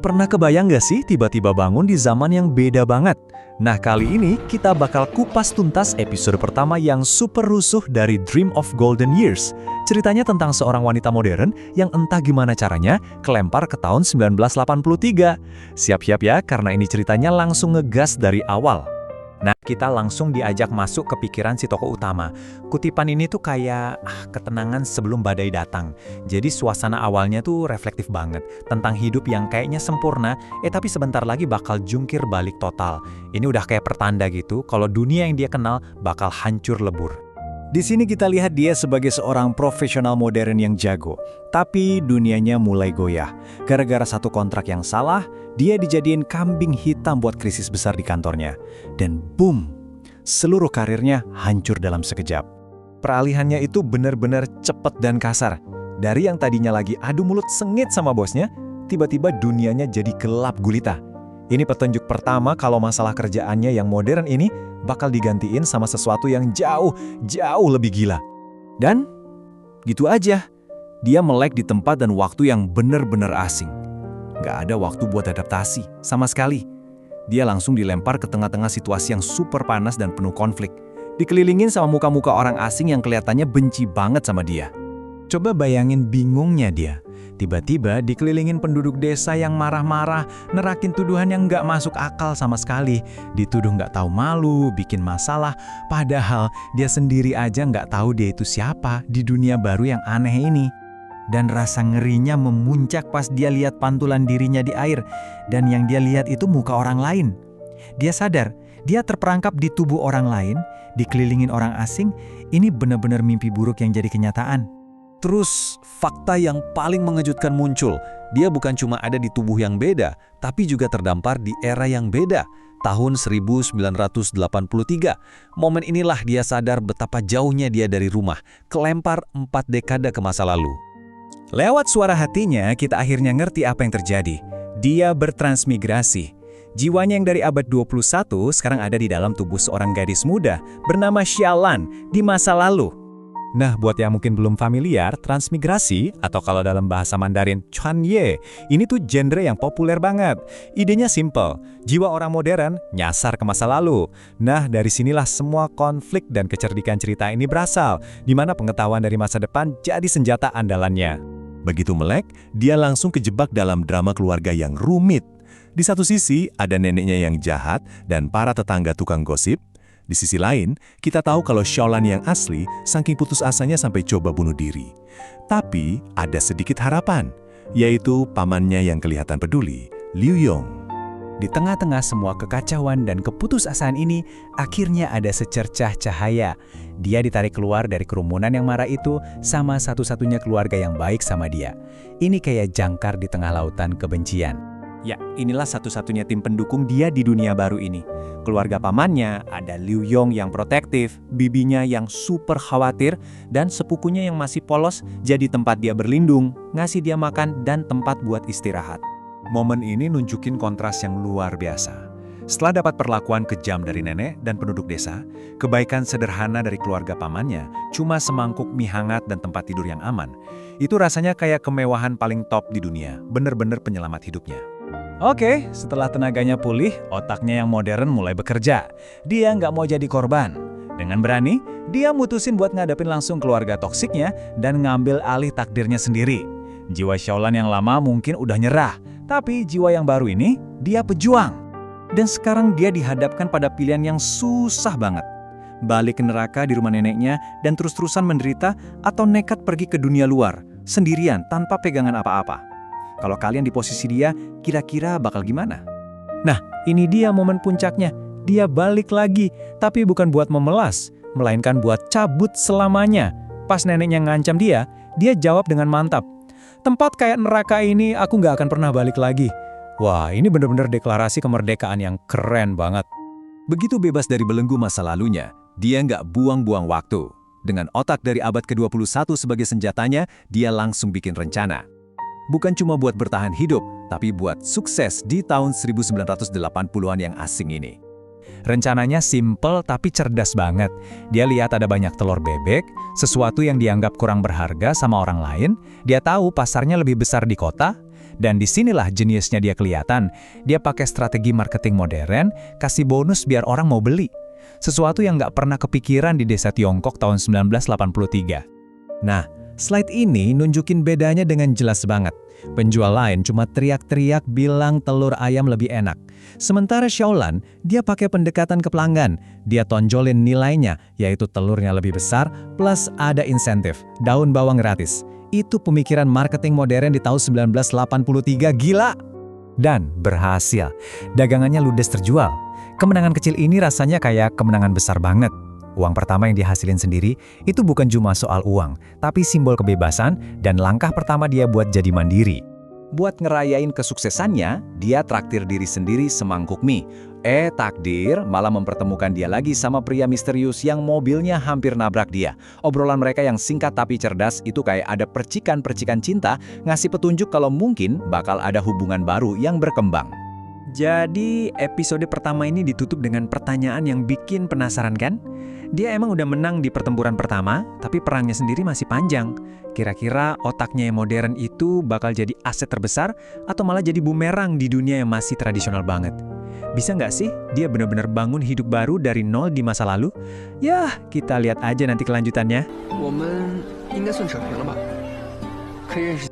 Pernah kebayang gak sih tiba-tiba bangun di zaman yang beda banget? Nah, kali ini kita bakal kupas tuntas episode pertama yang super rusuh dari Dream of Golden Years. Ceritanya tentang seorang wanita modern yang entah gimana caranya kelempar ke tahun 1983. Siap-siap ya, karena ini ceritanya langsung ngegas dari awal. Nah, kita langsung diajak masuk ke pikiran si tokoh utama. Kutipan ini tuh kayak ketenangan sebelum badai datang. Jadi suasana awalnya tuh reflektif banget. Tentang hidup yang kayaknya sempurna, tapi sebentar lagi bakal jungkir balik total. Ini udah kayak pertanda gitu, kalau dunia yang dia kenal bakal hancur lebur. Di sini kita lihat dia sebagai seorang profesional modern yang jago. Tapi dunianya mulai goyah. Gara-gara satu kontrak yang salah, dia dijadiin kambing hitam buat krisis besar di kantornya. Dan boom, seluruh karirnya hancur dalam sekejap. Peralihannya itu benar-benar cepat dan kasar. Dari yang tadinya lagi adu mulut sengit sama bosnya, tiba-tiba dunianya jadi gelap gulita. Ini petunjuk pertama kalau masalah kerjaannya yang modern ini bakal digantiin sama sesuatu yang jauh lebih gila. Dan gitu aja, dia melek di tempat dan waktu yang benar-benar asing. Gak ada waktu buat adaptasi, sama sekali. Dia langsung dilempar ke tengah-tengah situasi yang super panas dan penuh konflik. Dikelilingin sama muka-muka orang asing yang kelihatannya benci banget sama dia. Coba bayangin bingungnya dia. Tiba-tiba dikelilingin penduduk desa yang marah-marah, nerakin tuduhan yang nggak masuk akal sama sekali. Dituduh nggak tahu malu, bikin masalah, padahal dia sendiri aja nggak tahu dia itu siapa di dunia baru yang aneh ini. Dan rasa ngerinya memuncak pas dia lihat pantulan dirinya di air, dan yang dia lihat itu muka orang lain. Dia sadar, dia terperangkap di tubuh orang lain, dikelilingin orang asing, ini benar-benar mimpi buruk yang jadi kenyataan. Terus, fakta yang paling mengejutkan muncul. Dia bukan cuma ada di tubuh yang beda, tapi juga terdampar di era yang beda. Tahun 1983. Momen inilah dia sadar betapa jauhnya dia dari rumah, kelempar 4 dekade ke masa lalu. Lewat suara hatinya, kita akhirnya ngerti apa yang terjadi. Dia bertransmigrasi. Jiwanya yang dari abad 21 sekarang ada di dalam tubuh seorang gadis muda bernama Xiaolan di masa lalu. Nah, buat yang mungkin belum familiar, transmigrasi, atau kalau dalam bahasa Mandarin, Chuanye, ini tuh genre yang populer banget. Idenya simple, jiwa orang modern nyasar ke masa lalu. Nah, dari sinilah semua konflik dan kecerdikan cerita ini berasal, di mana pengetahuan dari masa depan jadi senjata andalannya. Begitu melek, dia langsung kejebak dalam drama keluarga yang rumit. Di satu sisi, ada neneknya yang jahat dan para tetangga tukang gosip. Di sisi lain, kita tahu kalau Xiaolan yang asli saking putus asanya sampai coba bunuh diri. Tapi ada sedikit harapan, yaitu pamannya yang kelihatan peduli, Liu Yong. Di tengah-tengah semua kekacauan dan keputusasaan ini, akhirnya ada secercah cahaya. Dia ditarik keluar dari kerumunan yang marah itu sama satu-satunya keluarga yang baik sama dia. Ini kayak jangkar di tengah lautan kebencian. Ya, inilah satu-satunya tim pendukung dia di dunia baru ini. Keluarga pamannya ada Liu Yong yang protektif, bibinya yang super khawatir, dan sepupunya yang masih polos jadi tempat dia berlindung, ngasih dia makan, dan tempat buat istirahat. Momen ini nunjukin kontras yang luar biasa. Setelah dapat perlakuan kejam dari nenek dan penduduk desa, kebaikan sederhana dari keluarga pamannya cuma semangkuk mie hangat dan tempat tidur yang aman. Itu rasanya kayak kemewahan paling top di dunia, bener-bener penyelamat hidupnya. Oke, setelah tenaganya pulih, otaknya yang modern mulai bekerja. Dia nggak mau jadi korban. Dengan berani, dia mutusin buat ngadepin langsung keluarga toksiknya dan ngambil alih takdirnya sendiri. Jiwa Xiaolan yang lama mungkin udah nyerah, tapi jiwa yang baru ini, dia pejuang. Dan sekarang dia dihadapkan pada pilihan yang susah banget. Balik ke neraka di rumah neneknya dan terus-terusan menderita atau nekat pergi ke dunia luar, sendirian tanpa pegangan apa-apa. Kalau kalian di posisi dia, kira-kira bakal gimana? Nah, ini dia momen puncaknya. Dia balik lagi, tapi bukan buat memelas, melainkan buat cabut selamanya. Pas neneknya ngancam dia jawab dengan mantap. Tempat kayak neraka ini aku nggak akan pernah balik lagi. Wah, ini benar-benar deklarasi kemerdekaan yang keren banget. Begitu bebas dari belenggu masa lalunya, dia nggak buang-buang waktu. Dengan otak dari abad ke-21 sebagai senjatanya, dia langsung bikin rencana. Bukan cuma buat bertahan hidup, tapi buat sukses di tahun 1980-an yang asing ini. Rencananya simple tapi cerdas banget. Dia lihat ada banyak telur bebek, sesuatu yang dianggap kurang berharga sama orang lain. Dia tahu pasarnya lebih besar di kota. Dan disinilah jeniusnya dia kelihatan. Dia pakai strategi marketing modern, kasih bonus biar orang mau beli. Sesuatu yang nggak pernah kepikiran di desa Tiongkok tahun 1983. Nah, slide ini nunjukin bedanya dengan jelas banget. Penjual lain cuma teriak-teriak bilang telur ayam lebih enak. Sementara Xiaolan, dia pakai pendekatan ke pelanggan. Dia tonjolin nilainya, yaitu telurnya lebih besar, plus ada insentif, daun bawang gratis. Itu pemikiran marketing modern di tahun 1983, gila! Dan berhasil. Dagangannya ludes terjual. Kemenangan kecil ini rasanya kayak kemenangan besar banget. Uang pertama yang dihasilin sendiri itu bukan cuma soal uang, tapi simbol kebebasan dan langkah pertama dia buat jadi mandiri. Buat ngerayain kesuksesannya, dia traktir diri sendiri semangkuk mie. Takdir malah mempertemukan dia lagi sama pria misterius yang mobilnya hampir nabrak dia. Obrolan mereka yang singkat tapi cerdas itu kayak ada percikan-percikan cinta, ngasih petunjuk kalau mungkin bakal ada hubungan baru yang berkembang. Jadi episode pertama ini ditutup dengan pertanyaan yang bikin penasaran kan? Dia emang udah menang di pertempuran pertama, tapi perangnya sendiri masih panjang. Kira-kira otaknya yang modern itu bakal jadi aset terbesar atau malah jadi bumerang di dunia yang masih tradisional banget? Bisa nggak sih dia benar-benar bangun hidup baru dari nol di masa lalu? Yah, kita lihat aja nanti kelanjutannya. 我们应该算扯平了吧？可以认识